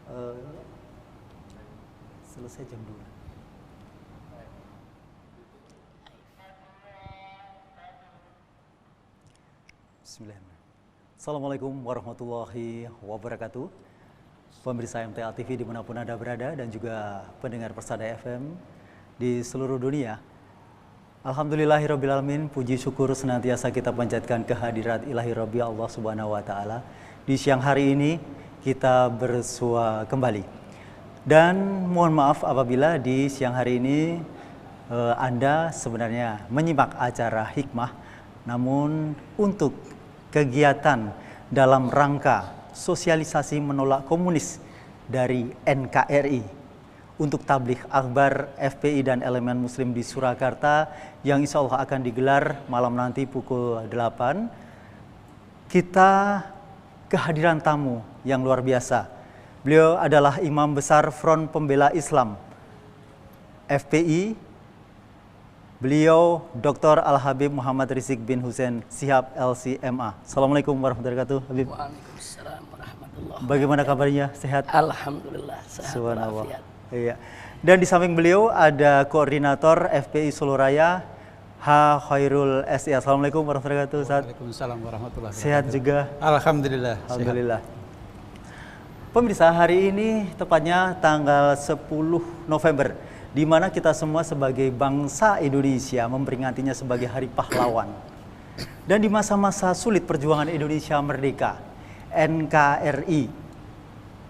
Eh, selesai jam 2. Bismillahirrahmanirrahim. Assalamualaikum warahmatullahi wabarakatuh. Pemirsa MTA TV dimanapun Anda berada dan juga pendengar Persada FM di seluruh dunia. Alhamdulillahirrabbilalamin, puji syukur senantiasa kita panjatkan kehadirat ilahi Rabbi Allah Subhanahu wa Ta'ala. Di siang hari ini kita bersua kembali. Dan mohon maaf apabila di siang hari ini Anda sebenarnya menyimak acara hikmah, namun untuk kegiatan dalam rangka sosialisasi menolak komunis dari NKRI untuk tabligh akbar FPI dan elemen muslim di Surakarta yang insya Allah akan digelar malam nanti pukul 8. Kita kehadiran tamu yang luar biasa. Beliau adalah Imam Besar Front Pembela Islam FPI. Beliau Dr. Al-Habib Muhammad Rizik bin Hussein Shihab LCMA. Assalamualaikum warahmatullahi wabarakatuh, Habib. Waalaikumsalam warahmatullahi wabarakatuh. Bagaimana kabarnya? Sehat? Alhamdulillah, sehat Subhanallah. walafiat. Iya. Dan di samping beliau ada Koordinator FPI Solo Raya H. Khairul SI. Assalamualaikum warahmatullahi wabarakatuh, Ustaz. Waalaikumsalam warahmatullahi wabarakatuh. Sehat juga? Alhamdulillah. Alhamdulillah. Pemirsa, hari ini tepatnya tanggal 10 November, di mana kita semua sebagai bangsa Indonesia memperingatinya sebagai Hari Pahlawan. Dan di masa-masa sulit perjuangan Indonesia merdeka, NKRI,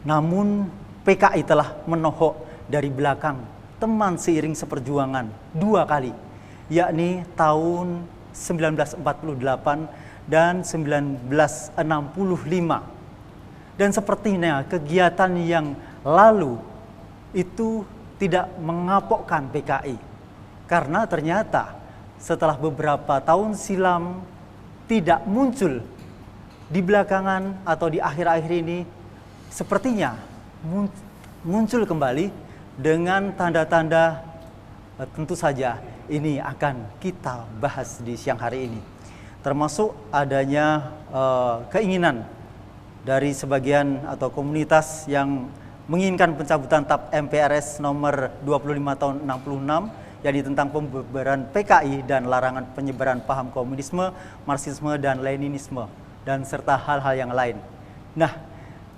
namun PKI telah menohok dari belakang teman seiring seperjuangan 2 kali, yakni tahun 1948 dan 1965. Dan sepertinya kegiatan yang lalu itu tidak mengapokkan PKI, karena ternyata setelah beberapa tahun silam tidak muncul, di belakangan atau di akhir-akhir ini sepertinya muncul kembali dengan tanda-tanda tentu saja ini akan kita bahas di siang hari ini, termasuk adanya keinginan dari sebagian atau komunitas yang menginginkan pencabutan TAP MPRS nomor 25 tahun 66, yakni tentang pembubaran PKI dan larangan penyebaran paham komunisme, Marxisme dan Leninisme, dan serta hal-hal yang lain. Nah,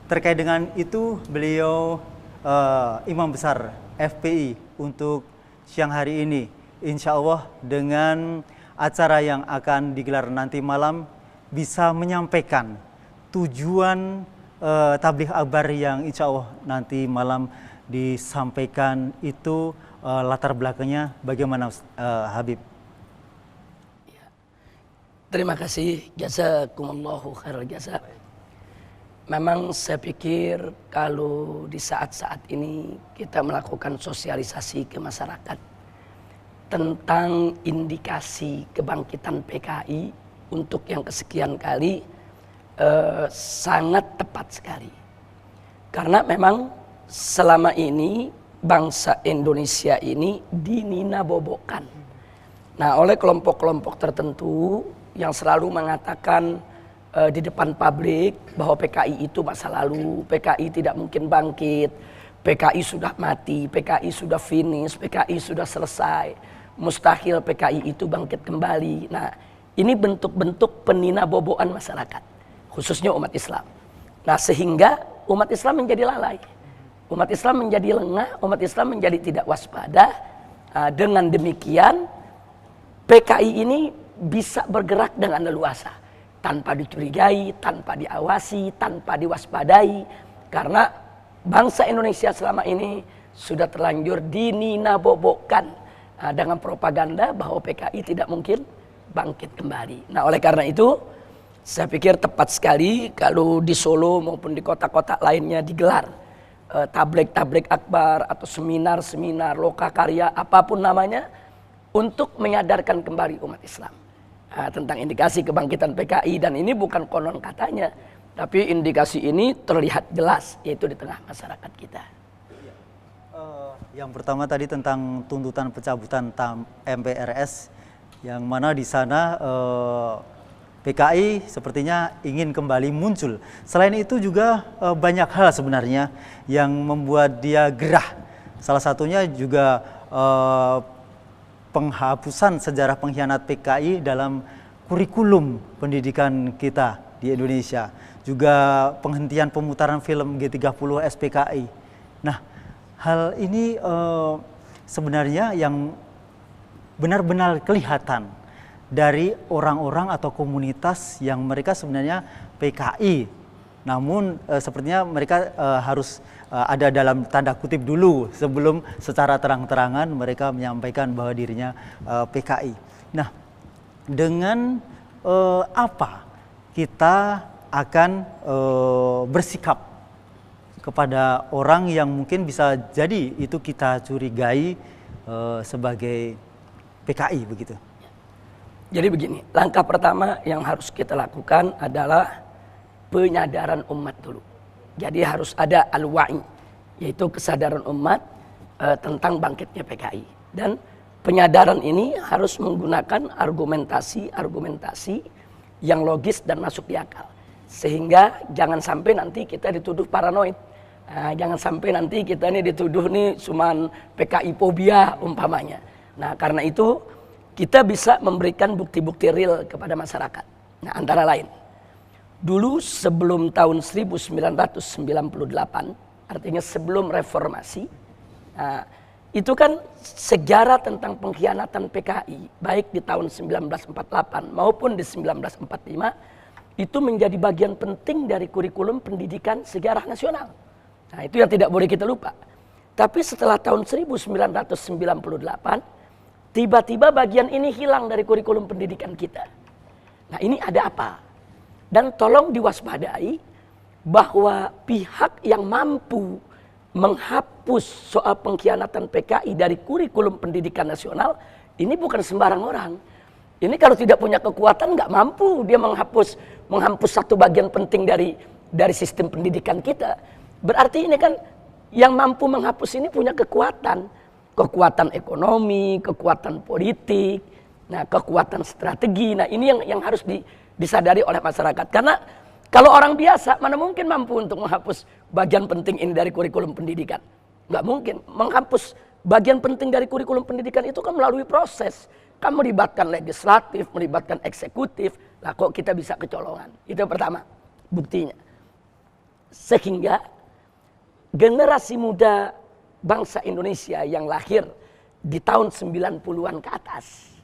terkait dengan itu beliau Imam Besar FPI untuk siang hari ini, insya Allah dengan acara yang akan digelar nanti malam bisa menyampaikan tujuan tabligh akbar yang insya Allah nanti malam disampaikan itu, latar belakangnya bagaimana, Habib? Ya. Terima kasih, jazakumullahu khairal jasa. Memang saya pikir kalau di saat-saat ini kita melakukan sosialisasi ke masyarakat tentang indikasi kebangkitan PKI untuk yang kesekian kali, sangat tepat sekali. Karena memang selama ini bangsa Indonesia ini dininabobokan. Nah, oleh kelompok-kelompok tertentu yang selalu mengatakan di depan publik bahwa PKI itu masa lalu, PKI tidak mungkin bangkit, PKI sudah mati, PKI sudah finish, PKI sudah selesai, mustahil PKI itu bangkit kembali. Nah, ini bentuk-bentuk peninabobokan masyarakat, khususnya umat Islam. Nah, sehingga umat Islam menjadi lalai, umat Islam menjadi lengah, umat Islam menjadi tidak waspada. Dengan demikian PKI ini bisa bergerak dengan leluasa, tanpa dicurigai, tanpa diawasi, tanpa diwaspadai. Karena bangsa Indonesia selama ini sudah terlanjur dininabobokan dengan propaganda bahwa PKI tidak mungkin bangkit kembali. Nah, oleh karena itu saya pikir tepat sekali kalau di Solo maupun di kota-kota lainnya digelar tabligh akbar atau seminar-seminar lokakarya apapun namanya untuk menyadarkan kembali umat Islam tentang indikasi kebangkitan PKI. Dan ini bukan konon katanya, tapi indikasi ini terlihat jelas yaitu di tengah masyarakat kita. Yang pertama tadi tentang tuntutan pencabutan TAP MPRS, yang mana di sana PKI sepertinya ingin kembali muncul. Selain itu juga banyak hal sebenarnya yang membuat dia gerah. Salah satunya juga penghapusan sejarah pengkhianat PKI dalam kurikulum pendidikan kita di Indonesia. Juga penghentian pemutaran film G30 SPKI. Nah, hal ini sebenarnya yang benar-benar kelihatan dari orang-orang atau komunitas yang mereka sebenarnya PKI. Namun sepertinya mereka harus ada dalam tanda kutip dulu sebelum secara terang-terangan mereka menyampaikan bahwa dirinya PKI. Nah, dengan apa kita akan bersikap kepada orang yang mungkin bisa jadi itu kita curigai sebagai PKI begitu? Jadi begini, langkah pertama yang harus kita lakukan adalah penyadaran umat dulu. Jadi harus ada al-wa'i, yaitu kesadaran umat tentang bangkitnya PKI. Dan penyadaran ini harus menggunakan argumentasi yang logis dan masuk di akal. Sehingga jangan sampai nanti kita dituduh paranoid. Jangan sampai nanti kita ini dituduh nih cuman PKI fobia umpamanya. Nah, karena itu kita bisa memberikan bukti-bukti real kepada masyarakat. Nah, antara lain, dulu sebelum tahun 1998, artinya sebelum reformasi, itu kan sejarah tentang pengkhianatan PKI, baik di tahun 1948 maupun di 1945, itu menjadi bagian penting dari kurikulum pendidikan sejarah nasional. Nah, itu yang tidak boleh kita lupa. Tapi setelah tahun 1998, tiba-tiba bagian ini hilang dari kurikulum pendidikan kita. Nah, ini ada apa? Dan tolong diwaspadai bahwa pihak yang mampu menghapus soal pengkhianatan PKI dari kurikulum pendidikan nasional ini bukan sembarang orang. Ini kalau tidak punya kekuatan nggak mampu dia menghapus satu bagian penting dari sistem pendidikan kita. Berarti ini kan yang mampu menghapus ini punya kekuatan ekonomi, kekuatan politik, nah kekuatan strategi. Nah, ini yang harus disadari oleh masyarakat. Karena kalau orang biasa mana mungkin mampu untuk menghapus bagian penting ini dari kurikulum pendidikan? Nggak mungkin. Menghapus bagian penting dari kurikulum pendidikan itu kan melalui proses. Kamu melibatkan legislatif, melibatkan eksekutif. Lah kok kita bisa kecolongan? Itu pertama buktinya. Sehingga generasi muda bangsa Indonesia yang lahir di tahun 90-an ke atas,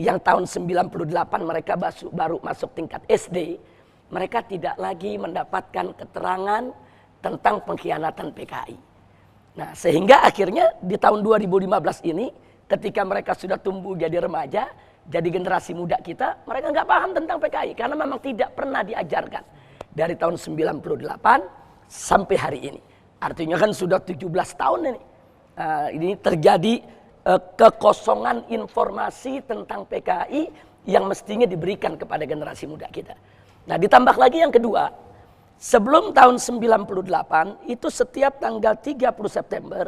yang tahun 98 mereka baru masuk tingkat SD, mereka tidak lagi mendapatkan keterangan tentang pengkhianatan PKI. Nah, sehingga akhirnya di tahun 2015 ini, ketika mereka sudah tumbuh jadi remaja, jadi generasi muda kita, mereka nggak paham tentang PKI karena memang tidak pernah diajarkan dari tahun 98 sampai hari ini. Artinya kan sudah 17 tahun ini. Ini terjadi kekosongan informasi tentang PKI yang mestinya diberikan kepada generasi muda kita. Nah, ditambah lagi yang kedua, sebelum tahun 98 itu setiap tanggal 30 September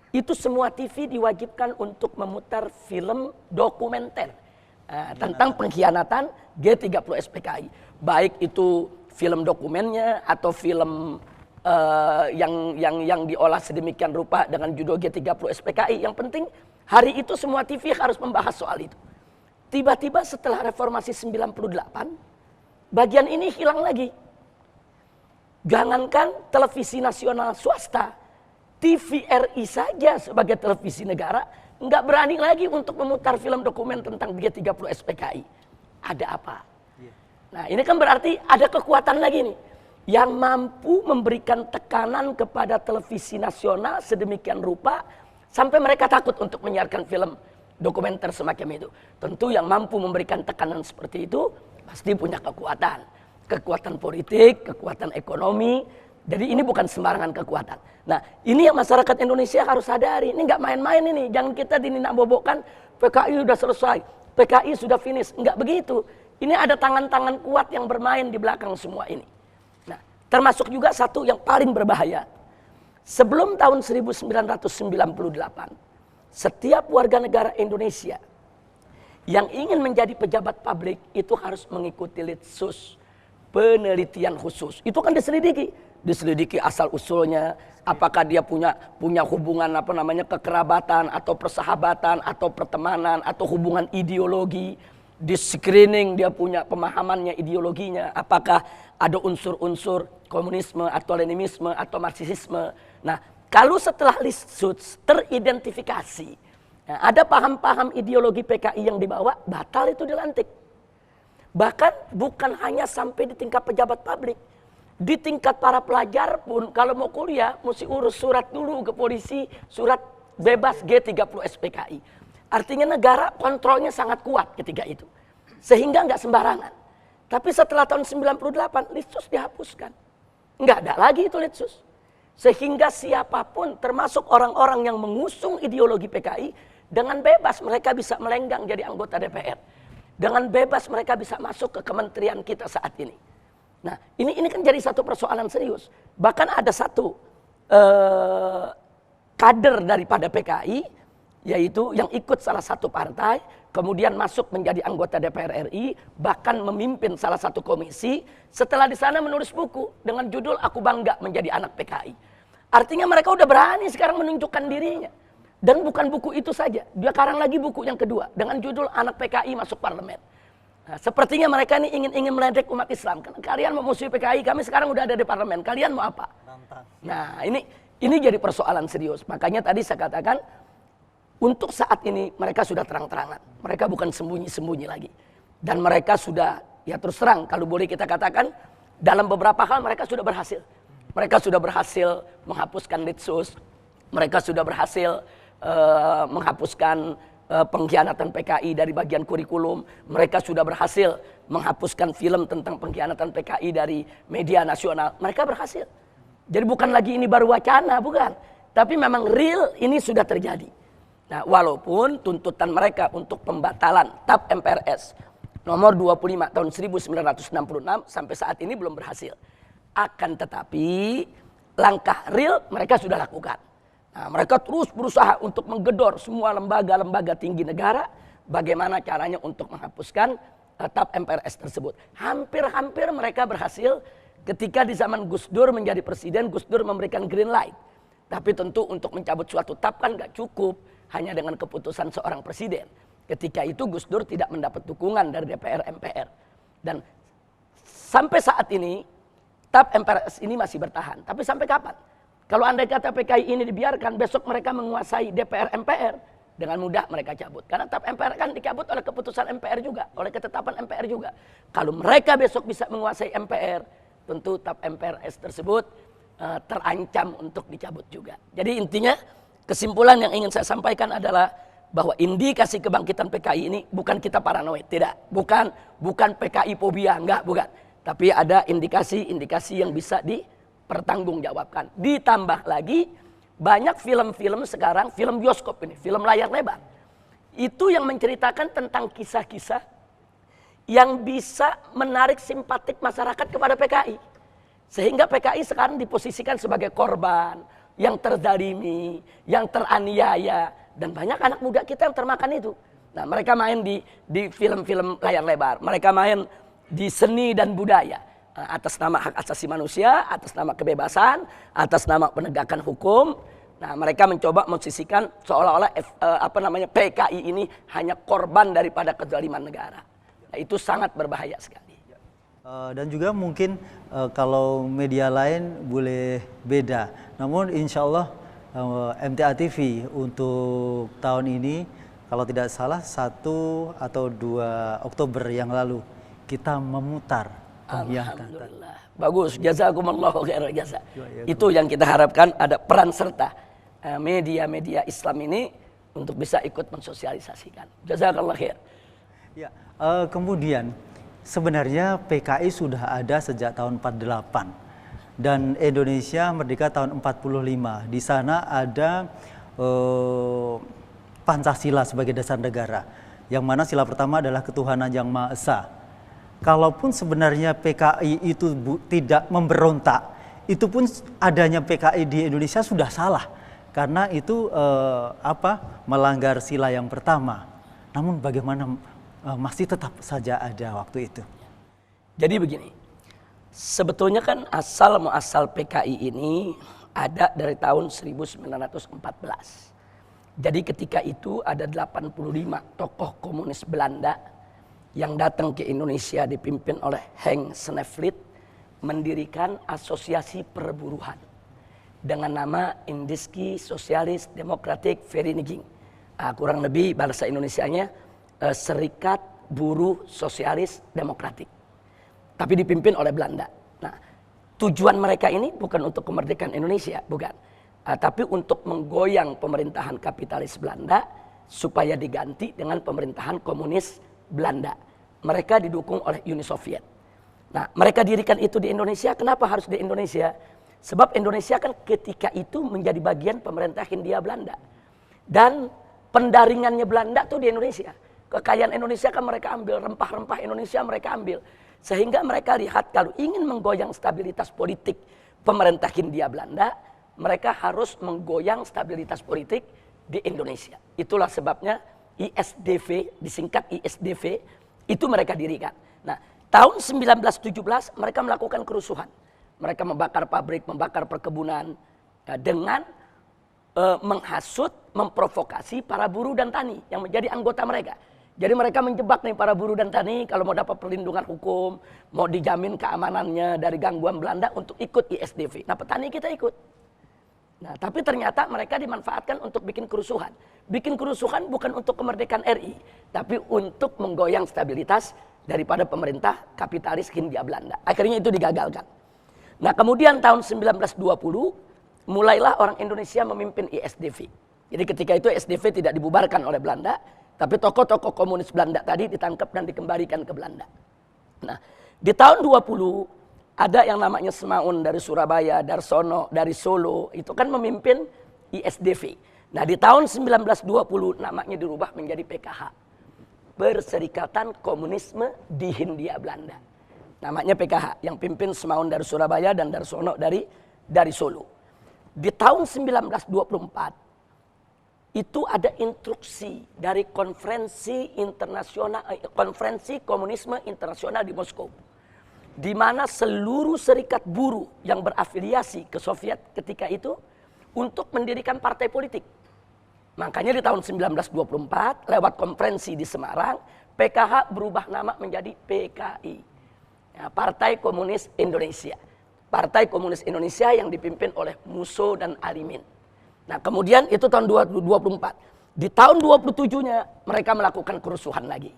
itu semua TV diwajibkan untuk memutar film dokumenter tentang pengkhianatan G30 SPKI. Baik itu film dokumennya atau film yang diolah sedemikian rupa dengan judul G30 SPKI. Yang penting hari itu semua TV harus membahas soal itu. Tiba-tiba setelah reformasi 98, bagian ini hilang lagi. Jangankan televisi nasional swasta, TVRI saja sebagai televisi negara nggak berani lagi untuk memutar film dokumen tentang G30 SPKI. Ada apa? Nah, ini kan berarti ada kekuatan lagi nih yang mampu memberikan tekanan kepada televisi nasional sedemikian rupa sampai mereka takut untuk menyiarkan film dokumenter semacam itu. Tentu yang mampu memberikan tekanan seperti itu pasti punya kekuatan politik, kekuatan ekonomi. Jadi ini bukan sembarangan kekuatan. Nah, ini yang masyarakat Indonesia harus sadari. Ini nggak main-main ini. Jangan kita dinabobokkan PKI sudah selesai, PKI sudah finish. Nggak begitu. Ini ada tangan-tangan kuat yang bermain di belakang semua ini. Nah, termasuk juga satu yang paling berbahaya. Sebelum tahun 1998, setiap warga negara Indonesia yang ingin menjadi pejabat publik itu harus mengikuti litsus, penelitian khusus. Itu kan diselidiki asal usulnya, apakah dia punya hubungan kekerabatan atau persahabatan atau pertemanan atau hubungan ideologi. Di screening dia punya pemahamannya, ideologinya, apakah ada unsur-unsur komunisme atau leninisme atau marxisme. Nah, kalau setelah litsus teridentifikasi, nah, ada paham-paham ideologi PKI yang dibawa, batal itu dilantik. Bahkan bukan hanya sampai di tingkat pejabat publik, di tingkat para pelajar pun kalau mau kuliah mesti urus surat dulu ke polisi, surat bebas G30 SPKI. Artinya negara kontrolnya sangat kuat ketika itu. Sehingga nggak sembarangan. Tapi setelah tahun 98, litsus dihapuskan. Nggak ada lagi itu litsus. Sehingga siapapun termasuk orang-orang yang mengusung ideologi PKI, dengan bebas mereka bisa melenggang jadi anggota DPR. Dengan bebas mereka bisa masuk ke kementerian kita saat ini. Nah, ini kan jadi satu persoalan serius. Bahkan ada satu kader daripada PKI, yaitu yang ikut salah satu partai, kemudian masuk menjadi anggota DPR RI, bahkan memimpin salah satu komisi, setelah di sana menulis buku dengan judul Aku Bangga Menjadi Anak PKI. Artinya mereka udah berani sekarang menunjukkan dirinya. Dan bukan buku itu saja, dia karang lagi buku yang kedua dengan judul Anak PKI Masuk Parlemen. Nah, sepertinya mereka ini ingin meledek umat Islam. Karena kalian memusuhi PKI, kami sekarang udah ada di parlemen, kalian mau apa? Nah, ini jadi persoalan serius. Makanya tadi saya katakan, untuk saat ini mereka sudah terang-terangan. Mereka bukan sembunyi-sembunyi lagi. Dan mereka sudah, ya terus terang, kalau boleh kita katakan, dalam beberapa hal mereka sudah berhasil. Mereka sudah berhasil menghapuskan litsus. Mereka sudah berhasil menghapuskan pengkhianatan PKI dari bagian kurikulum. Mereka sudah berhasil menghapuskan film tentang pengkhianatan PKI dari media nasional. Mereka berhasil. Jadi bukan lagi ini baru wacana, bukan. Tapi memang real ini sudah terjadi. Nah, walaupun tuntutan mereka untuk pembatalan TAP MPRS nomor 25 tahun 1966 sampai saat ini belum berhasil. Akan tetapi langkah real mereka sudah lakukan. Nah, mereka terus berusaha untuk menggedor semua lembaga-lembaga tinggi negara bagaimana caranya untuk menghapuskan TAP MPRS tersebut. Hampir-hampir mereka berhasil ketika di zaman Gus Dur menjadi presiden, Gus Dur memberikan green light. Tapi tentu untuk mencabut suatu TAP kan gak cukup hanya dengan keputusan seorang presiden. Ketika itu Gus Dur tidak mendapat dukungan dari DPR MPR. Dan sampai saat ini TAP MPRS ini masih bertahan. Tapi sampai kapan? Kalau andai kata PKI ini dibiarkan, besok mereka menguasai DPR MPR, dengan mudah mereka cabut. Karena TAP MPR kan dicabut oleh keputusan MPR juga, oleh ketetapan MPR juga. Kalau mereka besok bisa menguasai MPR, tentu TAP MPRS tersebut terancam untuk dicabut juga. Jadi intinya kesimpulan yang ingin saya sampaikan adalah bahwa indikasi kebangkitan PKI ini bukan kita paranoid, tidak. Bukan PKI fobia, enggak, bukan. Tapi ada indikasi-indikasi yang bisa dipertanggungjawabkan. Ditambah lagi banyak film-film sekarang, film bioskop ini, film layar lebar. Itu yang menceritakan tentang kisah-kisah yang bisa menarik simpatik masyarakat kepada PKI. Sehingga PKI sekarang diposisikan sebagai korban, yang terzalimi, yang teraniaya. Dan banyak anak muda kita yang termakan itu. Nah, mereka main di film-film layar lebar. Mereka main di seni dan budaya. Atas nama hak asasi manusia, atas nama kebebasan, atas nama penegakan hukum. Nah, mereka mencoba memposisikan seolah-olah PKI ini hanya korban daripada kezaliman negara. Nah, itu sangat berbahaya sekali. Dan juga mungkin kalau media lain boleh beda. Namun insya Allah MTA TV untuk tahun ini kalau tidak salah 1 atau 2 Oktober yang lalu kita memutar pengkhianatan. Alhamdulillah. Bagus, jazakumullahu khairan jasa. Itu yang kita harapkan, ada peran serta media-media Islam ini untuk bisa ikut mensosialisasikan. Jazakallahu khair. Ya, kemudian sebenarnya PKI sudah ada sejak tahun 48 dan Indonesia merdeka tahun 45. Di sana ada Pancasila sebagai dasar negara, yang mana sila pertama adalah ketuhanan yang Maha Esa. Kalaupun sebenarnya PKI itu tidak memberontak, itu pun adanya PKI di Indonesia sudah salah, karena itu melanggar sila yang pertama. Namun bagaimana masih tetap saja ada waktu itu. Jadi begini, sebetulnya kan asal muasal PKI ini ada dari tahun 1914. Jadi ketika itu ada 85 tokoh komunis Belanda yang datang ke Indonesia dipimpin oleh Henk Sneevliet mendirikan asosiasi perburuhan dengan nama Indische Socialistische Democratische Vereniging. Kurang lebih bahasa Indonesianya Serikat Buruh Sosialis Demokratik. Tapi dipimpin oleh Belanda. Nah, tujuan mereka ini bukan untuk kemerdekaan Indonesia, bukan. Tapi untuk menggoyang pemerintahan kapitalis Belanda supaya diganti dengan pemerintahan komunis Belanda. Mereka didukung oleh Uni Soviet. Nah, mereka dirikan itu di Indonesia. Kenapa harus di Indonesia? Sebab Indonesia kan ketika itu menjadi bagian pemerintah Hindia Belanda. Dan pendaringannya Belanda tuh di Indonesia. Kekayaan Indonesia kan mereka ambil, rempah-rempah Indonesia mereka ambil. Sehingga mereka lihat kalau ingin menggoyang stabilitas politik pemerintah Hindia Belanda, mereka harus menggoyang stabilitas politik di Indonesia. Itulah sebabnya ISDV, disingkat ISDV, itu mereka dirikan. Nah, tahun 1917 mereka melakukan kerusuhan. Mereka membakar pabrik, membakar perkebunan dengan menghasut, memprovokasi para buruh dan tani yang menjadi anggota mereka. Jadi mereka menjebak nih para buruh dan tani kalau mau dapat perlindungan hukum, mau dijamin keamanannya dari gangguan Belanda untuk ikut ISDV. Nah, petani kita ikut. Nah, tapi ternyata mereka dimanfaatkan untuk bikin kerusuhan. Bikin kerusuhan bukan untuk kemerdekaan RI, tapi untuk menggoyang stabilitas daripada pemerintah kapitalis Hindia Belanda. Akhirnya itu digagalkan. Nah, kemudian tahun 1920 mulailah orang Indonesia memimpin ISDV. Jadi ketika itu ISDV tidak dibubarkan oleh Belanda, tapi tokoh-tokoh komunis Belanda tadi ditangkap dan dikembalikan ke Belanda. Nah, di tahun 20 ada yang namanya Semaun dari Surabaya, Darsono dari Solo, itu kan memimpin ISDV. Nah, di tahun 1920 namanya dirubah menjadi PKH. Perserikatan Komunisme di Hindia Belanda. Namanya PKH, yang pimpin Semaun dari Surabaya dan Darsono dari Solo. Di tahun 1924 itu ada instruksi dari konferensi komunisme internasional di Moskow, di mana seluruh serikat buruh yang berafiliasi ke Soviet ketika itu untuk mendirikan partai politik. Makanya di tahun 1924 lewat konferensi di Semarang, PKH berubah nama menjadi PKI, ya, Partai Komunis Indonesia. Partai Komunis Indonesia yang dipimpin oleh Musso dan Alimin. Nah, kemudian itu tahun 2024. Di tahun 27-nya mereka melakukan kerusuhan lagi.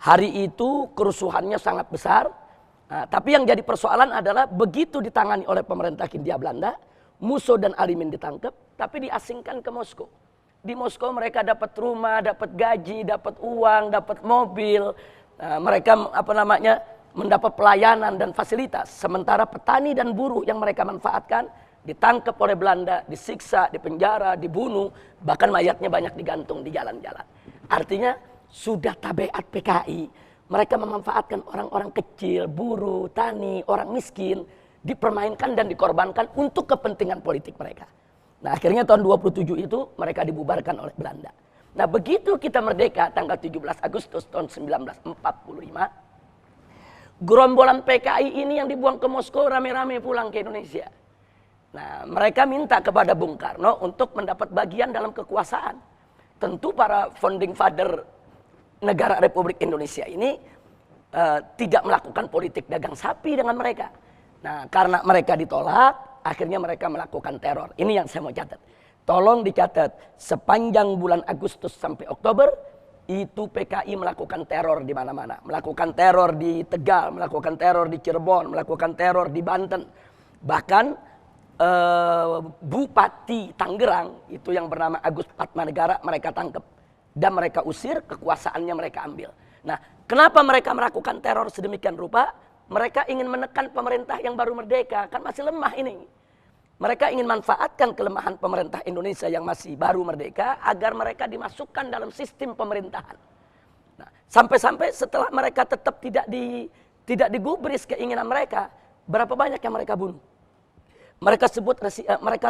Hari itu kerusuhannya sangat besar. Nah, tapi yang jadi persoalan adalah begitu ditangani oleh pemerintah Hindia Belanda, Musso dan Alimin ditangkap, tapi diasingkan ke Moskow. Di Moskow mereka dapat rumah, dapat gaji, dapat uang, dapat mobil. Nah, mereka mendapat pelayanan dan fasilitas. Sementara petani dan buruh yang mereka manfaatkan ditangkap oleh Belanda, disiksa, dipenjara, dibunuh, bahkan mayatnya banyak digantung di jalan-jalan. Artinya sudah tabiat PKI, mereka memanfaatkan orang-orang kecil, buruh, tani, orang miskin, dipermainkan dan dikorbankan untuk kepentingan politik mereka. Nah, akhirnya tahun 27 itu mereka dibubarkan oleh Belanda. Nah, begitu kita merdeka tanggal 17 Agustus tahun 1945, gerombolan PKI ini yang dibuang ke Moskow rame-rame pulang ke Indonesia. Nah, mereka minta kepada Bung Karno untuk mendapat bagian dalam kekuasaan. Tentu para founding father negara Republik Indonesia ini tidak melakukan politik dagang sapi dengan mereka. Nah, karena mereka ditolak, akhirnya mereka melakukan teror. Ini yang saya mau catat. Tolong dicatat, sepanjang bulan Agustus sampai Oktober, itu PKI melakukan teror di mana-mana. Melakukan teror di Tegal, melakukan teror di Cirebon, melakukan teror di Banten. Bahkan Bupati Tangerang itu yang bernama Agus Patmanegara mereka tangkap dan mereka usir, kekuasaannya mereka ambil. Nah, kenapa mereka melakukan teror sedemikian rupa? Mereka ingin menekan pemerintah yang baru merdeka, kan masih lemah ini. Mereka ingin manfaatkan kelemahan pemerintah Indonesia yang masih baru merdeka agar mereka dimasukkan dalam sistem pemerintahan. Nah, sampai-sampai setelah mereka tetap tidak digubris keinginan mereka, berapa banyak yang mereka bunuh? Mereka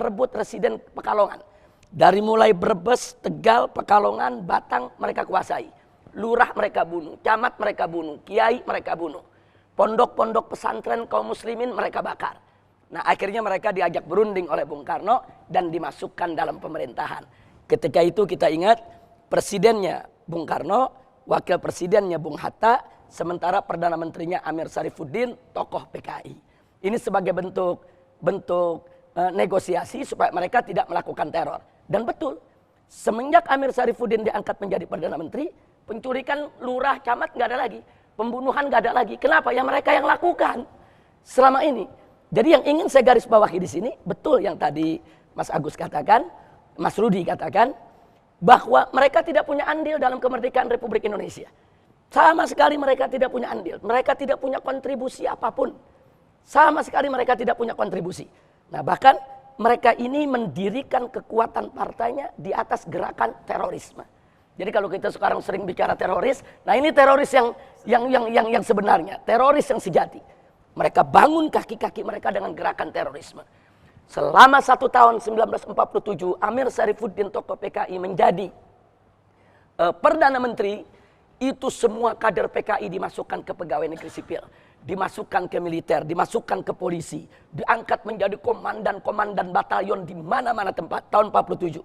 rebut residen Pekalongan. Dari mulai Brebes, Tegal, Pekalongan, Batang mereka kuasai. lurah mereka bunuh, camat mereka bunuh, kiai mereka bunuh. Pondok-pondok pesantren kaum muslimin mereka bakar. Nah, akhirnya mereka diajak berunding oleh Bung Karno dan dimasukkan dalam pemerintahan. Ketika itu kita ingat presidennya Bung Karno, wakil presidennya Bung Hatta, sementara Perdana Menterinya Amir Syarifuddin, tokoh PKI. Ini sebagai bentuk negosiasi supaya mereka tidak melakukan teror. Dan betul, semenjak Amir Syarifuddin diangkat menjadi Perdana Menteri, pencurikan lurah camat nggak ada lagi, pembunuhan nggak ada lagi. Kenapa? Ya mereka yang lakukan selama ini. Jadi yang ingin saya garis bawahi di sini, betul yang tadi Mas Agus katakan, Mas Rudi katakan, bahwa mereka tidak punya andil dalam kemerdekaan Republik Indonesia. Sama sekali mereka tidak punya andil, mereka tidak punya kontribusi apapun. Sama sekali mereka tidak punya kontribusi. Nah, bahkan mereka ini mendirikan kekuatan partainya di atas gerakan terorisme. Jadi kalau kita sekarang sering bicara teroris, nah ini teroris yang sebenarnya, teroris yang sejati. Mereka bangun kaki-kaki mereka dengan gerakan terorisme. Selama 1 tahun 1947, Amir Syarifuddin tokoh PKI menjadi Perdana Menteri, itu semua kader PKI dimasukkan ke pegawai negeri sipil, dimasukkan ke militer, dimasukkan ke polisi, diangkat menjadi komandan-komandan batalion di mana-mana tempat tahun 47.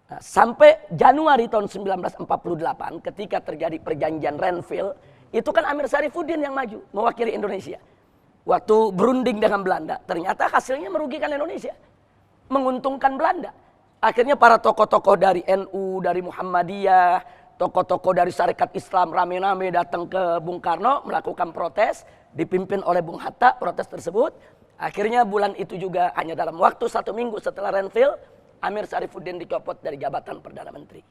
Nah, sampai Januari tahun 1948 ketika terjadi perjanjian Renville, itu kan Amir Syarifuddin yang maju mewakili Indonesia. Waktu berunding dengan Belanda, ternyata hasilnya merugikan Indonesia, menguntungkan Belanda. Akhirnya para tokoh-tokoh dari NU, dari Muhammadiyah, tokoh-tokoh dari Syarikat Islam rame-rame datang ke Bung Karno melakukan protes, dipimpin oleh Bung Hatta protes tersebut. Akhirnya bulan itu juga hanya dalam waktu 1 minggu setelah Renville, Amir Syarifuddin dicopot dari jabatan Perdana Menteri.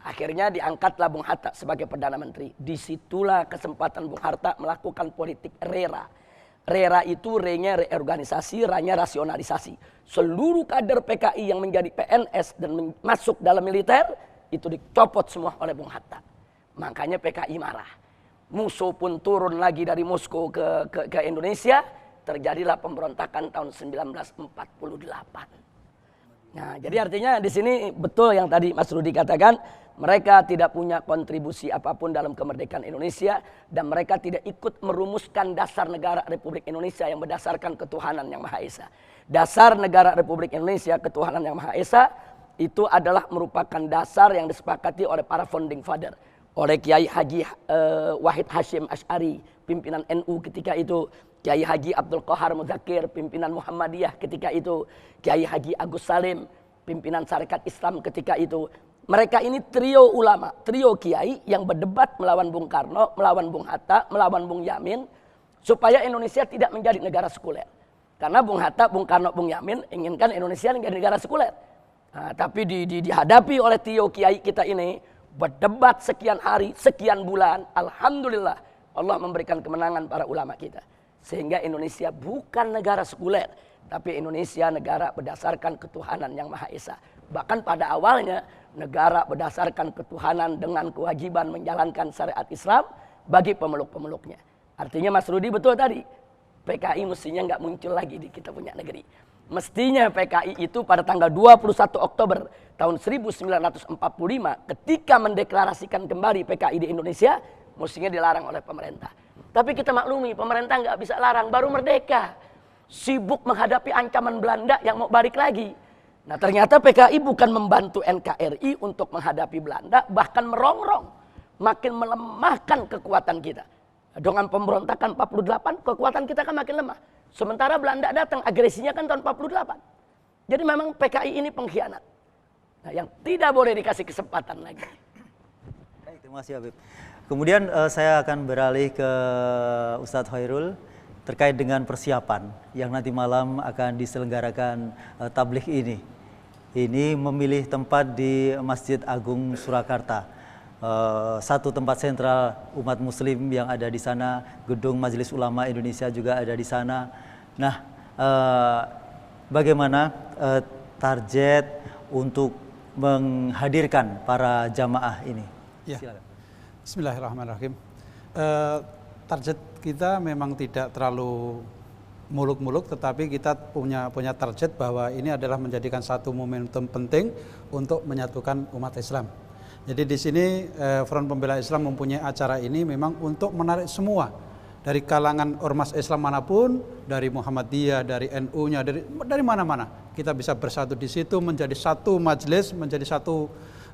Akhirnya diangkatlah Bung Hatta sebagai Perdana Menteri. Disitulah kesempatan Bung Hatta melakukan politik RERA. RERA itu re-nya reorganisasi, ra-nya rasionalisasi. Seluruh kader PKI yang menjadi PNS dan masuk dalam militer, itu dicopot semua oleh Bung Hatta. Makanya PKI marah. Musuh pun turun lagi dari Moskow ke Indonesia. Terjadilah pemberontakan tahun 1948. Nah, jadi artinya di sini betul yang tadi Mas Rudi katakan, mereka tidak punya kontribusi apapun dalam kemerdekaan Indonesia dan mereka tidak ikut merumuskan dasar negara Republik Indonesia yang berdasarkan ketuhanan yang Maha Esa. Dasar negara Republik Indonesia ketuhanan yang Maha Esa itu adalah merupakan dasar yang disepakati oleh para founding father, oleh Kiai Haji Wahid Hashim Asy'ari, pimpinan NU ketika itu, Kiai Haji Abdul Qahar Muzakir, pimpinan Muhammadiyah ketika itu, Kiai Haji Agus Salim, pimpinan Syarikat Islam ketika itu. Mereka ini trio ulama, trio kiai yang berdebat melawan Bung Karno, melawan Bung Hatta, melawan Bung Yamin, supaya Indonesia tidak menjadi negara sekuler. Karena Bung Hatta, Bung Karno, Bung Yamin inginkan Indonesia menjadi negara sekuler. Nah, tapi dihadapi oleh trio kiai kita ini, berdebat sekian hari, sekian bulan, alhamdulillah Allah memberikan kemenangan para ulama kita. Sehingga Indonesia bukan negara sekuler, tapi Indonesia negara berdasarkan ketuhanan yang Maha Esa. Bahkan pada awalnya negara berdasarkan ketuhanan dengan kewajiban menjalankan syariat Islam bagi pemeluk-pemeluknya. Artinya Mas Rudi betul tadi, PKI mestinya nggak muncul lagi di kita punya negeri. Mestinya PKI itu pada tanggal 21 Oktober tahun 1945 ketika mendeklarasikan kembali PKI di Indonesia, mestinya dilarang oleh pemerintah. Tapi kita maklumi, pemerintah nggak bisa larang, baru merdeka. Sibuk menghadapi ancaman Belanda yang mau balik lagi. Nah, ternyata PKI bukan membantu NKRI untuk menghadapi Belanda, bahkan merongrong, makin melemahkan kekuatan kita. Dengan pemberontakan 48, kekuatan kita kan makin lemah. Sementara Belanda datang, agresinya kan tahun 48. Jadi memang PKI ini pengkhianat. Nah, yang tidak boleh dikasih kesempatan lagi. Baik, terima kasih Habib. Kemudian saya akan beralih ke Ustadz Khairul terkait dengan persiapan yang nanti malam akan diselenggarakan tabligh ini. Ini memilih tempat di Masjid Agung Surakarta, satu tempat sentral umat muslim yang ada di sana, gedung Majelis Ulama Indonesia juga ada di sana. Nah, bagaimana target untuk menghadirkan para jamaah ini? Ya. Silakan. Bismillahirrahmanirrahim. Target kita memang tidak terlalu muluk-muluk, tetapi kita punya target bahwa ini adalah menjadikan satu momentum penting untuk menyatukan umat Islam. Jadi di sini Front Pembela Islam mempunyai acara ini memang untuk menarik semua dari kalangan ormas Islam manapun, dari Muhammadiyah, dari NU-nya, dari mana-mana. Kita bisa bersatu di situ menjadi satu majelis, menjadi satu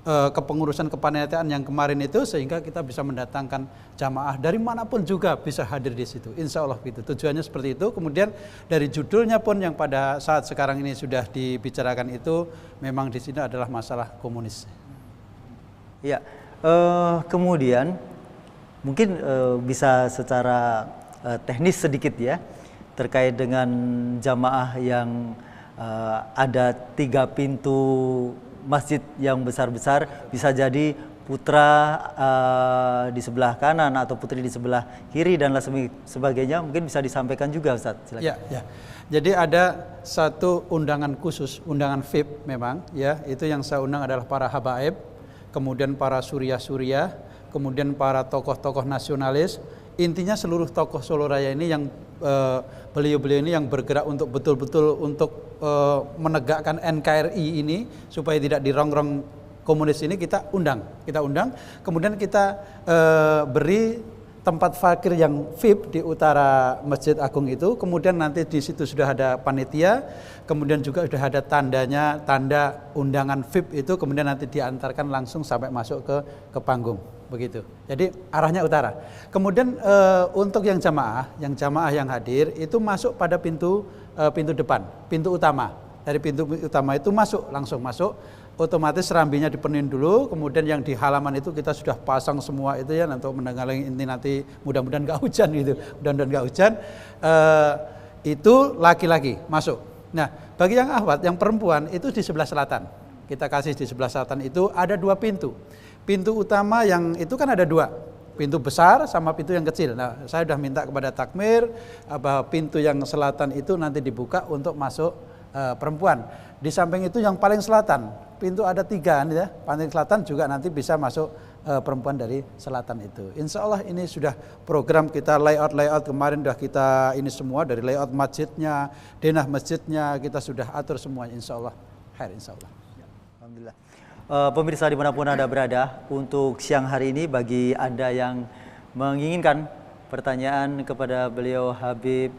kepengurusan kepanitiaan yang kemarin itu, sehingga kita bisa mendatangkan jamaah dari manapun juga bisa hadir di situ. Insya Allah gitu. Tujuannya seperti itu. Kemudian dari judulnya pun yang pada saat sekarang ini sudah dibicarakan itu memang di sini adalah masalah komunis. Ya, kemudian mungkin bisa secara teknis sedikit ya terkait dengan jamaah yang ada 3 pintu masjid yang besar-besar, bisa jadi putra di sebelah kanan atau putri di sebelah kiri dan lain sebagainya, mungkin bisa disampaikan juga Ustaz. Silakan. Ya. Jadi ada satu undangan khusus, undangan VIP memang ya, itu yang saya undang adalah para habaib, kemudian para surya-surya, kemudian para tokoh-tokoh nasionalis. Intinya seluruh tokoh Solo Raya ini yang beliau-beliau ini yang bergerak untuk betul-betul untuk menegakkan NKRI ini supaya tidak dirongrong komunis ini, kita undang. Kemudian kita beri tempat fakir yang VIP di utara Masjid Agung itu. Kemudian nanti di situ sudah ada panitia, kemudian juga sudah ada tanda undangan VIP itu, kemudian nanti diantarkan langsung sampai masuk ke panggung. Begitu. Jadi arahnya utara. Kemudian untuk yang jamaah yang hadir itu masuk pada pintu depan, pintu utama. Dari pintu utama itu langsung masuk. Otomatis serambinya dipenuhin dulu. Kemudian yang di halaman itu kita sudah pasang semua itu ya untuk menanggaling ini nanti mudah-mudahan nggak hujan gitu. Mudah-mudahan nggak hujan. Itu laki-laki masuk. Nah, bagi yang akhwat, yang perempuan itu di sebelah selatan. Kita kasih di sebelah selatan itu ada 2 pintu. Pintu utama yang itu kan ada 2, pintu besar sama pintu yang kecil. Nah, saya sudah minta kepada takmir bahwa pintu yang selatan itu nanti dibuka untuk masuk perempuan. Di samping itu yang paling selatan, pintu ada 3 ya, paling selatan juga nanti bisa masuk perempuan dari selatan itu. Insya Allah ini sudah program kita layout kemarin sudah kita ini semua dari layout masjidnya, denah masjidnya kita sudah atur semuanya. Insya Allah, insya Allah. Alhamdulillah. Pemirsa dimanapun Anda berada, untuk siang hari ini bagi Anda yang menginginkan pertanyaan kepada beliau Habib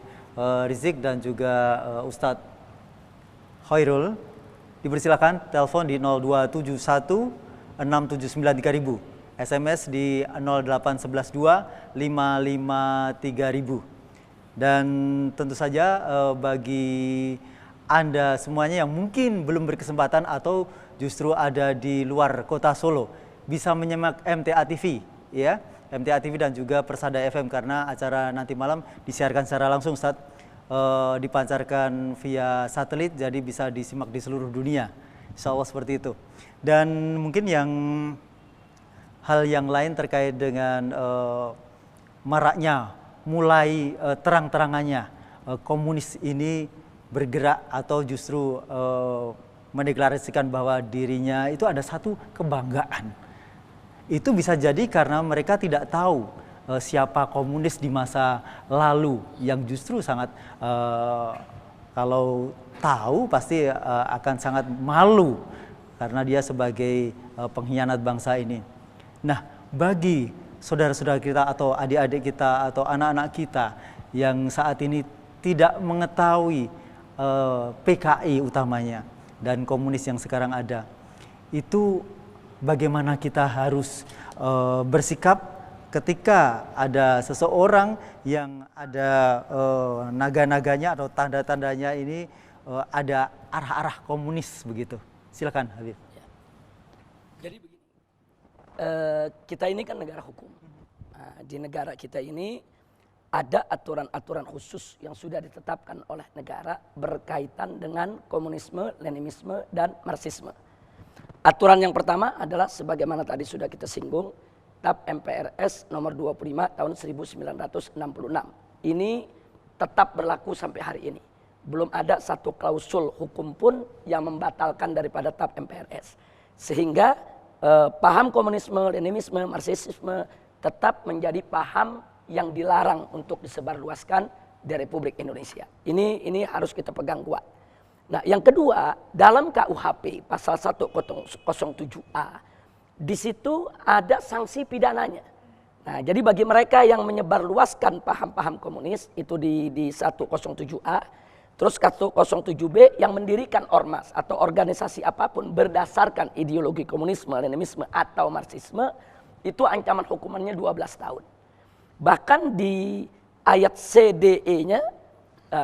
Rizik dan juga Ustadz Khairul, dipersilakan telepon di 0271 679 3000, SMS di 08112 55 3000. Dan tentu saja bagi Anda semuanya yang mungkin belum berkesempatan atau justru ada di luar kota Solo, bisa menyimak MTA TV ya, MTA TV dan juga Persada FM, karena acara nanti malam disiarkan secara langsung Ustadz, dipancarkan via satelit, jadi bisa disimak di seluruh dunia. Insya Allah seperti itu. Dan mungkin hal yang lain terkait dengan maraknya, mulai terang-terangannya komunis ini bergerak atau justru mendeklarasikan bahwa dirinya itu ada satu kebanggaan. Itu bisa jadi karena mereka tidak tahu siapa komunis di masa lalu, yang justru sangat kalau tahu pasti akan sangat malu karena dia sebagai pengkhianat bangsa ini. Nah, bagi saudara-saudara kita atau adik-adik kita atau anak-anak kita yang saat ini tidak mengetahui PKI utamanya dan komunis yang sekarang ada, itu bagaimana kita harus bersikap ketika ada seseorang yang ada naga-naganya atau tanda-tandanya ini ada arah-arah komunis begitu. Silakan Habib. Ya. Jadi begini, kita ini kan negara hukum. Nah, di negara kita ini ada aturan-aturan khusus yang sudah ditetapkan oleh negara berkaitan dengan komunisme, leninisme, dan marxisme. Aturan yang pertama adalah sebagaimana tadi sudah kita singgung, TAP MPRS nomor 25 tahun 1966. Ini tetap berlaku sampai hari ini. Belum ada satu klausul hukum pun yang membatalkan daripada TAP MPRS. Sehingga paham komunisme, leninisme, marxisme tetap menjadi paham yang dilarang untuk disebarluaskan di Republik Indonesia. Ini harus kita pegang kuat. Nah, yang kedua, dalam KUHP pasal 107A di situ ada sanksi pidananya. Nah, jadi bagi mereka yang menyebarluaskan paham-paham komunis itu di 107A, terus 107B yang mendirikan ormas atau organisasi apapun berdasarkan ideologi komunisme, leninisme atau marxisme, itu ancaman hukumannya 12 tahun. Bahkan di ayat CDE-nya,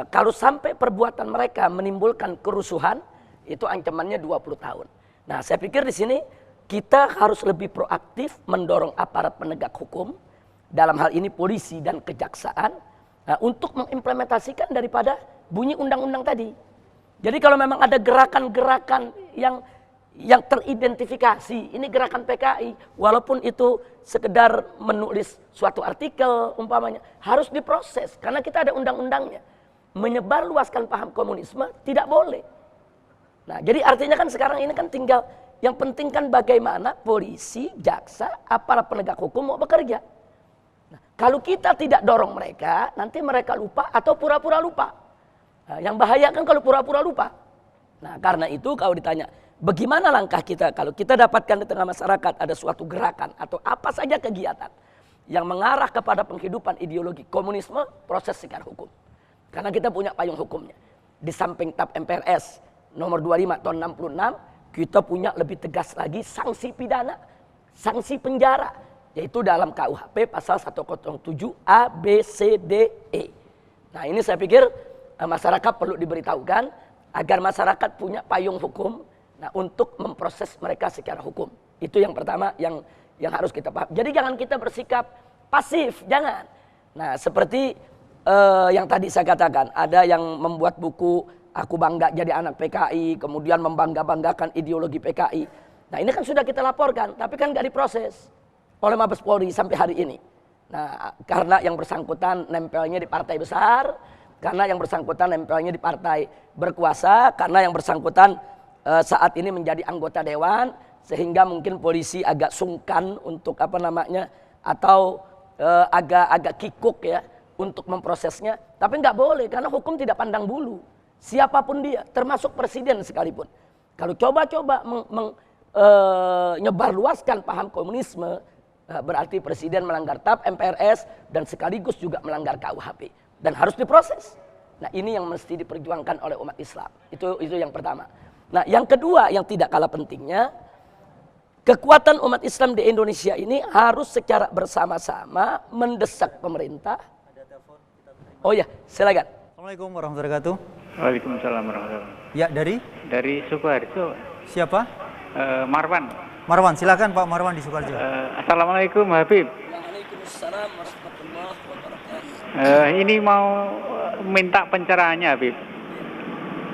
kalau sampai perbuatan mereka menimbulkan kerusuhan, itu ancamannya 20 tahun. Nah, saya pikir di sini kita harus lebih proaktif mendorong aparat penegak hukum, dalam hal ini polisi dan kejaksaan, untuk mengimplementasikan daripada bunyi undang-undang tadi. Jadi kalau memang ada gerakan-gerakan yang teridentifikasi, ini gerakan PKI, walaupun itu sekedar menulis suatu artikel umpamanya, harus diproses karena kita ada undang-undangnya. Menyebarluaskan paham komunisme tidak boleh. Nah, jadi artinya kan sekarang ini kan tinggal yang penting kan bagaimana polisi, jaksa, aparat penegak hukum mau bekerja. Nah, kalau kita tidak dorong mereka, nanti mereka lupa atau pura-pura lupa. Nah, yang bahaya kan kalau pura-pura lupa. Nah, karena itu kalau ditanya, bagaimana langkah kita kalau kita dapatkan di tengah masyarakat ada suatu gerakan atau apa saja kegiatan yang mengarah kepada penghidupan ideologi komunisme, proses secara hukum. Karena kita punya payung hukumnya. Di samping TAP MPRS nomor 25 tahun 66, kita punya lebih tegas lagi sanksi pidana, sanksi penjara, yaitu dalam KUHP pasal 107 A, B, C, D, E. Nah, ini saya pikir masyarakat perlu diberitahukan agar masyarakat punya payung hukum, nah, untuk memproses mereka secara hukum. Itu yang pertama yang harus kita paham. Jadi jangan kita bersikap pasif, jangan. Nah, seperti yang tadi saya katakan, ada yang membuat buku Aku Bangga Jadi Anak PKI, kemudian membangga-banggakan ideologi PKI. Nah, ini kan sudah kita laporkan, tapi kan nggak diproses oleh Mabes Polri sampai hari ini. Nah, karena yang bersangkutan nempelnya di partai besar, karena yang bersangkutan nempelnya di partai berkuasa, karena yang bersangkutan saat ini menjadi anggota dewan, sehingga mungkin polisi agak sungkan untuk atau agak kikuk ya untuk memprosesnya. Tapi nggak boleh karena hukum tidak pandang bulu. Siapapun dia, termasuk presiden sekalipun. Kalau coba-coba menyebarluaskan paham komunisme, berarti presiden melanggar TAP MPRS dan sekaligus juga melanggar KUHP dan harus diproses. Nah, ini yang mesti diperjuangkan oleh umat Islam. Itu yang pertama. Nah, yang kedua yang tidak kalah pentingnya, kekuatan umat Islam di Indonesia ini harus secara bersama-sama mendesak pemerintah. Oh ya, silakan. Assalamualaikum warahmatullahi wabarakatuh. Waalaikumsalam warahmatullahi wabarakatuh. Ya, dari Sukoharjo. siapa? Marwan. Marwan, silakan Pak Marwan di Sukoharjo. Assalamualaikum Habib. Waalaikumsalam warahmatullahi wabarakatuh. Ini mau minta pencerahannya Habib.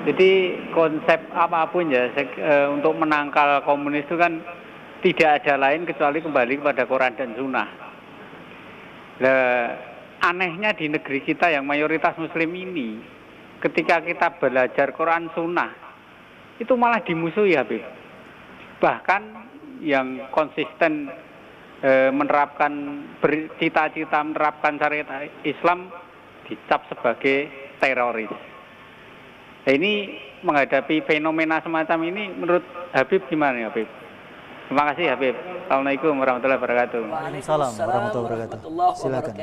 Jadi konsep apapun ya untuk menangkal komunis itu kan tidak ada lain kecuali kembali kepada Quran dan Sunnah. Anehnya di negeri kita yang mayoritas Muslim ini, ketika kita belajar Quran Sunnah, itu malah dimusuhi Habib. Bahkan yang konsisten bercita-cita menerapkan syariat Islam dicap sebagai teroris. Nah, ini menghadapi fenomena semacam ini menurut Habib gimana ya Habib? Terima kasih Habib. Assalamualaikum warahmatullahi wabarakatuh. Waalaikumsalam warahmatullahi wabarakatuh. Silakan.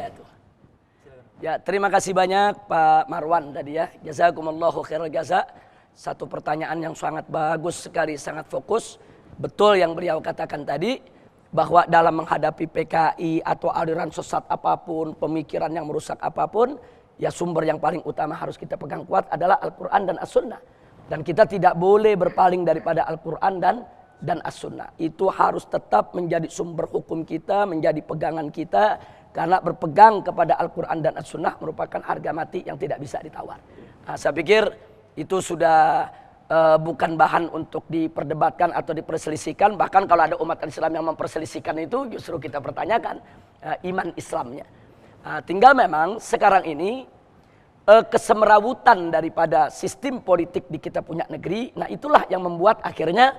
Ya, terima kasih banyak Pak Marwan tadi ya. Jazakumullahu khairal jaza. Satu pertanyaan yang sangat bagus sekali, sangat fokus. Betul yang beliau katakan tadi, bahwa dalam menghadapi PKI atau aliran sesat apapun, pemikiran yang merusak apapun, ya sumber yang paling utama harus kita pegang kuat adalah Al-Quran dan As-Sunnah. Dan kita tidak boleh berpaling daripada Al-Quran dan As-Sunnah. Itu harus tetap menjadi sumber hukum kita, menjadi pegangan kita. Karena berpegang kepada Al-Quran dan As-Sunnah merupakan harga mati yang tidak bisa ditawar. Nah, saya pikir itu sudah bukan bahan untuk diperdebatkan atau diperselisihkan. Bahkan kalau ada umat Islam yang memperselisihkan itu, justru kita pertanyakan iman Islamnya. Tinggal memang sekarang ini kesemerawutan daripada sistem politik di kita punya negeri, nah itulah yang membuat akhirnya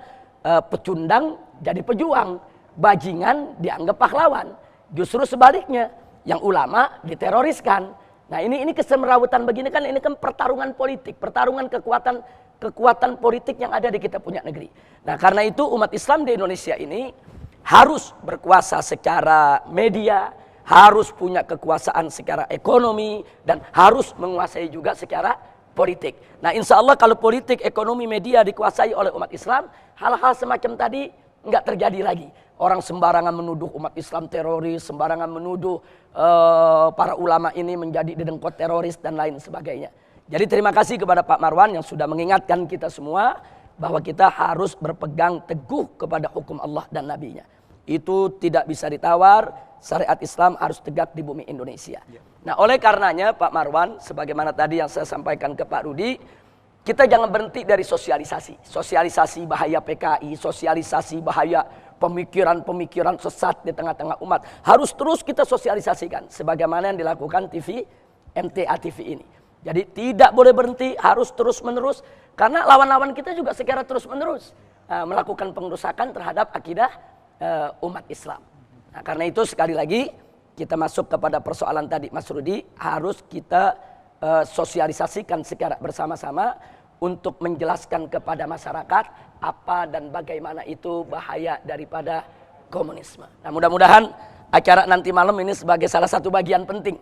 pecundang jadi pejuang, bajingan dianggap pahlawan. Justru sebaliknya, yang ulama diteroriskan. Nah, ini kesemerawutan begini kan, ini kan pertarungan politik, pertarungan kekuatan politik yang ada di kita punya negeri. Nah, karena itu umat Islam di Indonesia ini harus berkuasa secara media, harus punya kekuasaan secara ekonomi, dan harus menguasai juga secara politik. Nah, insya Allah kalau politik, ekonomi, media dikuasai oleh umat Islam, hal-hal semacam tadi nggak terjadi lagi. Orang sembarangan menuduh umat Islam teroris, sembarangan menuduh para ulama ini menjadi dedengkot teroris dan lain sebagainya. Jadi terima kasih kepada Pak Marwan yang sudah mengingatkan kita semua bahwa kita harus berpegang teguh kepada hukum Allah dan Nabi-Nya. Itu tidak bisa ditawar, syariat Islam harus tegak di bumi Indonesia. Nah, oleh karenanya Pak Marwan, sebagaimana tadi yang saya sampaikan ke Pak Rudi, kita jangan berhenti dari sosialisasi. Sosialisasi bahaya PKI, sosialisasi bahaya pemikiran-pemikiran sesat di tengah-tengah umat. Harus terus kita sosialisasikan, sebagaimana yang dilakukan TV, MTA TV ini. Jadi tidak boleh berhenti, harus terus-menerus. Karena lawan-lawan kita juga secara terus-menerus melakukan pengerusakan terhadap akidah umat Islam. Nah, karena itu sekali lagi kita masuk kepada persoalan tadi Mas Rudi, harus kita sosialisasikan secara bersama-sama untuk menjelaskan kepada masyarakat apa dan bagaimana itu bahaya daripada komunisme. Nah, mudah-mudahan acara nanti malam ini sebagai salah satu bagian penting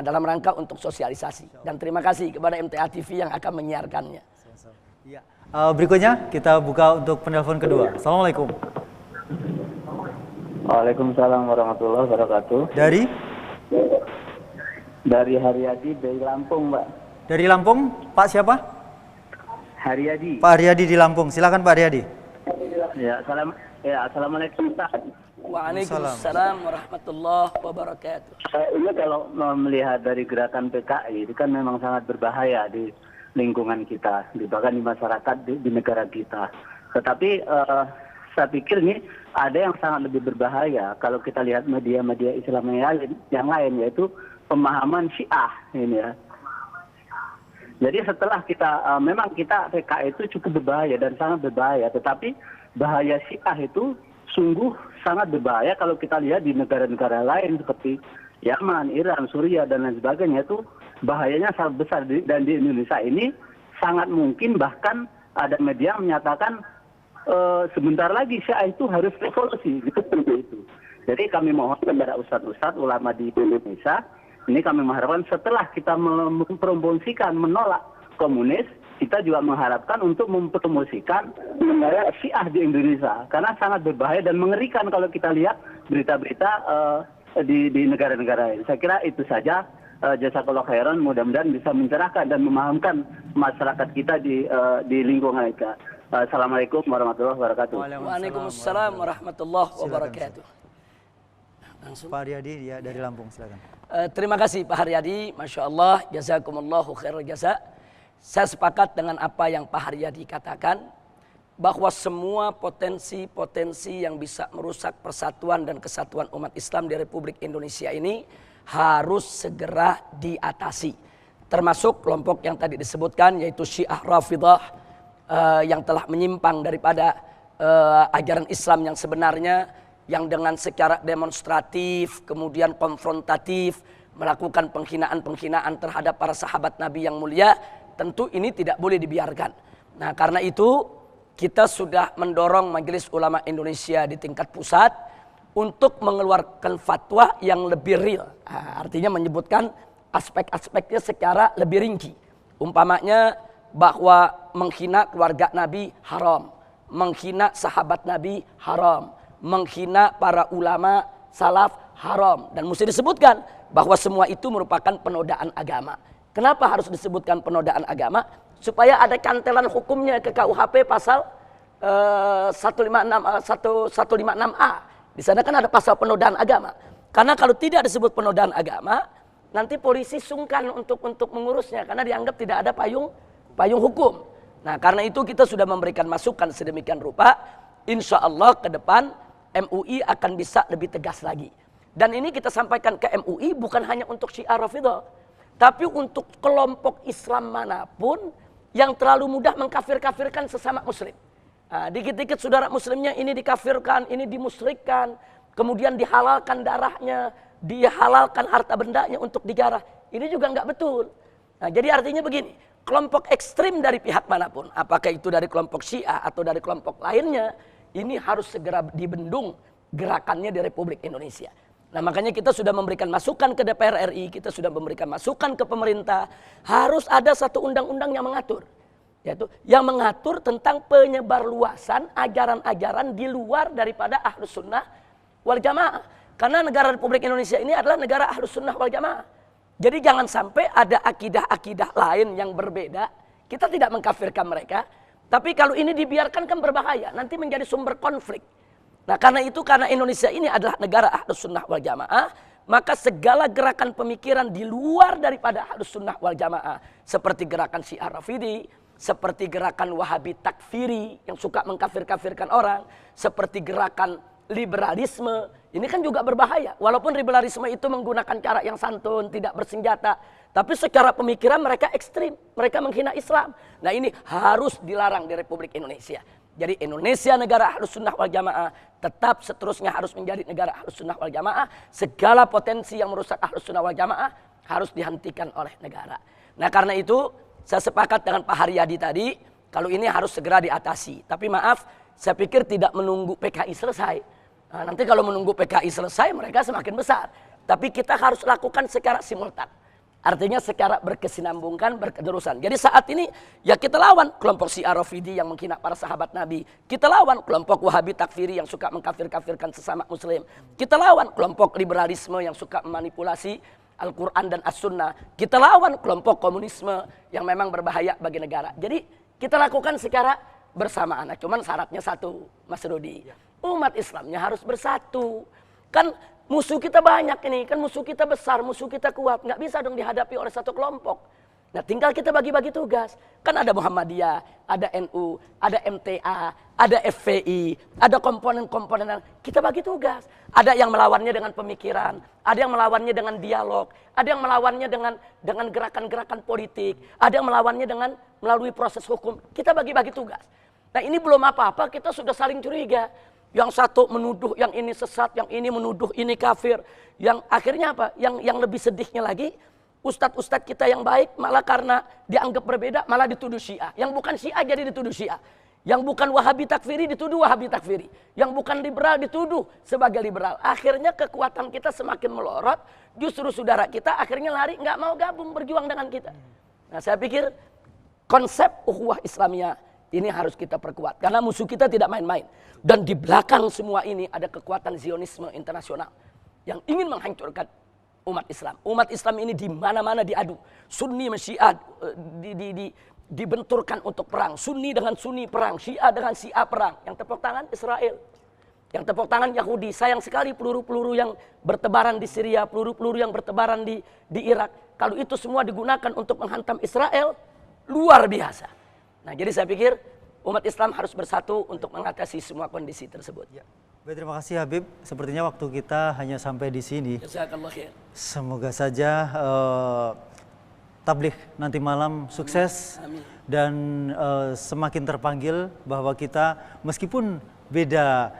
dalam rangka untuk sosialisasi. Dan terima kasih kepada MTA TV yang akan menyiarkannya. Ya. Berikutnya kita buka untuk penelpon kedua. Assalamualaikum. Waalaikumsalam warahmatullahi wabarakatuh. Dari Haryadi dari Lampung, Mbak. Dari Lampung, Pak siapa? Haryadi. Pak Haryadi di Lampung. Silakan Pak Haryadi. Ya, assalamualaikum Pak. Waalaikumsalam warahmatullahi wabarakatuh. Ini kalau melihat dari gerakan PKI itu kan memang sangat berbahaya di lingkungan kita, bahkan di masyarakat di negara kita. Tetapi saya pikir ini ada yang sangat lebih berbahaya kalau kita lihat media-media Islam yang lain, yaitu pemahaman Syiah ini ya. Jadi setelah kita memang kita PKI itu cukup berbahaya dan sangat berbahaya, tetapi bahaya Syiah itu sungguh sangat berbahaya kalau kita lihat di negara-negara lain seperti Yaman, Iran, Suriah dan lain sebagainya, itu bahayanya sangat besar. Dan di Indonesia ini sangat mungkin bahkan ada media menyatakan sebentar lagi Syiah itu harus revolusi, gitu seperti itu. Jadi kami mohon kepada ustadz-ustadz ulama di Indonesia, ini kami mengharapkan setelah kita mempromosikan menolak komunis, kita juga mengharapkan untuk mempromosikan negara Syiah di Indonesia, karena sangat berbahaya dan mengerikan kalau kita lihat berita-berita di negara-negara lain. Saya kira itu saja. Jazakallah khairan, mudah-mudahan bisa mencerahkan dan memahamkan masyarakat kita di lingkungan kita. Assalamualaikum warahmatullahi wabarakatuh. Waalaikumsalam warahmatullahi wabarakatuh. Langsung. Pak Haryadi ya, dari Lampung, silakan. Terima kasih Pak Haryadi, Masya Allah, jazakumullahu khairal jaza. Saya sepakat dengan apa yang Pak Haryadi katakan, bahwa semua potensi-potensi yang bisa merusak persatuan dan kesatuan umat Islam di Republik Indonesia ini harus segera diatasi. Termasuk kelompok yang tadi disebutkan, yaitu Syiah Rafidah, yang telah menyimpang daripada ajaran Islam yang sebenarnya, yang dengan secara demonstratif, kemudian konfrontatif, melakukan penghinaan-penghinaan terhadap para sahabat Nabi yang mulia. Tentu ini tidak boleh dibiarkan. Nah, karena itu kita sudah mendorong Majelis Ulama Indonesia di tingkat pusat untuk mengeluarkan fatwa yang lebih real. Nah, artinya menyebutkan aspek-aspeknya secara lebih rinci. Umpamanya bahwa menghina keluarga Nabi haram, menghina sahabat Nabi haram, menghina para ulama salaf haram. Dan mesti disebutkan bahwa semua itu merupakan penodaan agama. Kenapa harus disebutkan penodaan agama? Supaya ada kantelan hukumnya ke KUHP pasal 156A. Di sana kan ada pasal penodaan agama. Karena kalau tidak disebut penodaan agama, nanti polisi sungkan untuk mengurusnya karena dianggap tidak ada payung hukum. Nah, karena itu kita sudah memberikan masukan sedemikian rupa. Insya Allah ke depan MUI akan bisa lebih tegas lagi. Dan ini kita sampaikan ke MUI bukan hanya untuk Syiah Rafidah, tapi untuk kelompok Islam manapun yang terlalu mudah mengkafir-kafirkan sesama muslim. Nah, dikit-dikit saudara muslimnya ini dikafirkan, ini dimusyrikkan, kemudian dihalalkan darahnya, dihalalkan harta bendanya untuk digarah. Ini juga nggak betul. Nah, jadi artinya begini, kelompok ekstrim dari pihak manapun, apakah itu dari kelompok Syiah atau dari kelompok lainnya, ini harus segera dibendung gerakannya di Republik Indonesia. Nah makanya kita sudah memberikan masukan ke DPR RI, kita sudah memberikan masukan ke pemerintah, harus ada satu undang-undang yang mengatur. Yaitu yang mengatur tentang penyebarluasan ajaran-ajaran di luar daripada Ahlus Sunnah wal Jamaah. Karena negara Republik Indonesia ini adalah negara Ahlus Sunnah wal Jamaah. Jadi jangan sampai ada akidah-akidah lain yang berbeda. Kita tidak mengkafirkan mereka. Tapi kalau ini dibiarkan kan berbahaya. Nanti menjadi sumber konflik. Nah karena itu, karena Indonesia ini adalah negara Ahlus Sunnah wal Jamaah, maka segala gerakan pemikiran di luar daripada Ahlus Sunnah wal Jamaah, seperti gerakan Syiah Rafidi, seperti gerakan Wahabi Takfiri yang suka mengkafir-kafirkan orang, seperti gerakan liberalisme, ini kan juga berbahaya. Walaupun liberalisme itu menggunakan cara yang santun, tidak bersenjata, tapi secara pemikiran mereka ekstrim, mereka menghina Islam. Nah ini harus dilarang di Republik Indonesia. Jadi Indonesia negara Ahlus Sunnah wal Jamaah tetap seterusnya harus menjadi negara Ahlus Sunnah wal Jamaah. Segala potensi yang merusak Ahlus Sunnah wal Jamaah harus dihentikan oleh negara. Nah karena itu saya sepakat dengan Pak Haryadi tadi, kalau ini harus segera diatasi. Tapi maaf, saya pikir tidak menunggu PKI selesai. Nah, nanti kalau menunggu PKI selesai mereka semakin besar. Tapi kita harus lakukan secara simultan. Artinya secara berkesinambungan, berketerusan. Jadi saat ini ya kita lawan kelompok Syiah Rafidi yang menghina para sahabat Nabi. Kita lawan kelompok Wahabi Takfiri yang suka mengkafir-kafirkan sesama muslim. Kita lawan kelompok liberalisme yang suka memanipulasi Al-Quran dan As-Sunnah. Kita lawan kelompok komunisme yang memang berbahaya bagi negara. Jadi kita lakukan secara bersamaan. Nah, cuman syaratnya satu, Mas Rudi. Umat Islamnya harus bersatu. Kan musuh kita banyak ini, kan musuh kita besar, musuh kita kuat. Nggak bisa dong dihadapi oleh satu kelompok. Nah tinggal kita bagi-bagi tugas. Kan ada Muhammadiyah, ada NU, ada MTA, ada FPI, ada komponen-komponen. Kita bagi tugas. Ada yang melawannya dengan pemikiran, ada yang melawannya dengan dialog, ada yang melawannya dengan gerakan-gerakan politik, ada yang melawannya dengan melalui proses hukum. Kita bagi-bagi tugas. Nah ini belum apa-apa, kita sudah saling curiga. Yang satu menuduh yang ini sesat, yang ini menuduh ini kafir. Yang akhirnya apa? Yang lebih sedihnya lagi, ustadz-ustadz kita yang baik malah karena dianggap berbeda malah dituduh Syiah. Yang bukan Syiah jadi dituduh Syiah. Yang bukan Wahabi Takfiri dituduh Wahabi Takfiri. Yang bukan liberal dituduh sebagai liberal. Akhirnya kekuatan kita semakin melorot. Justru saudara kita akhirnya lari, nggak mau gabung berjuang dengan kita. Nah saya pikir konsep ukhuwah Islamiyah ini harus kita perkuat. Karena musuh kita tidak main-main. Dan di belakang semua ini ada kekuatan Zionisme internasional yang ingin menghancurkan umat Islam. Umat Islam ini di mana-mana diadu. Sunni dan Syiah dibenturkan untuk perang. Sunni dengan Sunni perang. Syiah dengan Syiah perang. Yang tepuk tangan Israel. Yang tepuk tangan Yahudi. Sayang sekali peluru-peluru yang bertebaran di Syria. Peluru-peluru yang bertebaran di Irak. Kalau itu semua digunakan untuk menghantam Israel, luar biasa. Nah jadi saya pikir umat Islam harus bersatu untuk mengatasi semua kondisi tersebut. Ya. Baik, terima kasih Habib. Sepertinya waktu kita hanya sampai di sini. Jazakallah khair. Semoga saja tabligh nanti malam sukses. Amin. Dan semakin terpanggil bahwa kita meskipun beda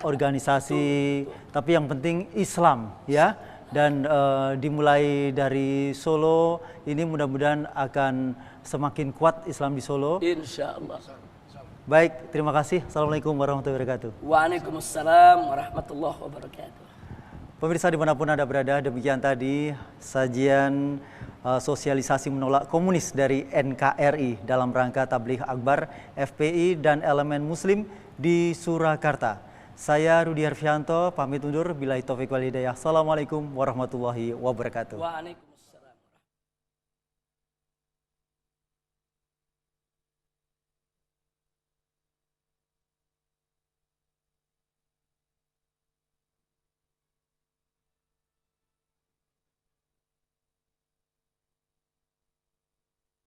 organisasi, tapi yang penting Islam ya. Dan dimulai dari Solo ini mudah-mudahan akan semakin kuat Islam di Solo. Insya Allah. Baik, terima kasih. Assalamualaikum warahmatullahi wabarakatuh. Waalaikumsalam warahmatullahi wabarakatuh. Pemirsa dimanapun Anda berada, demikian tadi sajian sosialisasi menolak komunis dari NKRI dalam rangka Tabligh Akbar FPI dan elemen Muslim di Surakarta. Saya Rudi Harfianto, pamit undur. Billahi taufiq wal hidayah. Assalamualaikum warahmatullahi wabarakatuh. Waalaikumsalam.